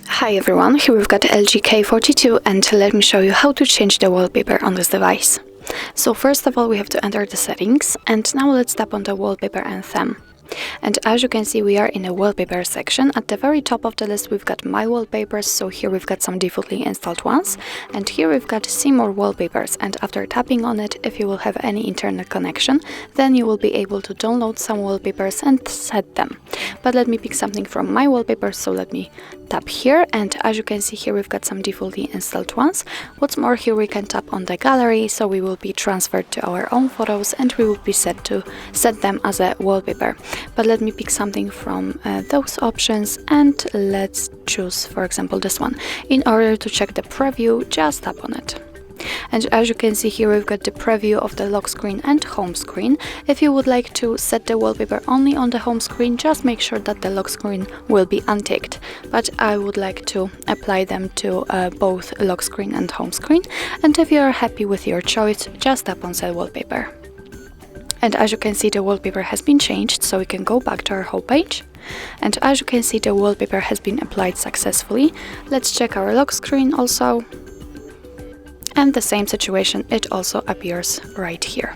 Hi everyone, here we've got LG K42 and let me show you how to change the wallpaper on this device. So first of all we have to enter the settings, and now let's tap on the wallpaper and theme. And as you can see, we are in a wallpaper section. At the very top of the list we've got my wallpapers, so here we've got some defaultly installed ones, and here we've got see more wallpapers, and after tapping on it, if you will have any internet connection, then you will be able to download some wallpapers and set them. But let me pick something from my wallpapers, so let me tap here, and as you can see here we've got some defaultly installed ones. What's more, here we can tap on the gallery, so we will be transferred to our own photos and we will be set them as a wallpaper. But let me pick something from those options, and let's choose for example this one. In order to check the preview, just tap on it. And as you can see here we've got the preview of the lock screen and home screen. If you would like to set the wallpaper only on the home screen, just make sure that the lock screen will be unticked. But I would like to apply them to both lock screen and home screen. And if you are happy with your choice, just tap on set wallpaper. And as you can see, the wallpaper has been changed, so we can go back to our home page. And as you can see, the wallpaper has been applied successfully. Let's check our lock screen also. And the same situation, it also appears right here.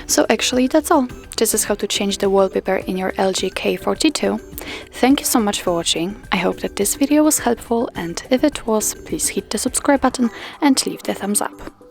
So actually that's all. This is how to change the wallpaper in your LG K42. Thank you so much for watching. I hope that this video was helpful, and if it was, please hit the subscribe button and leave the thumbs up.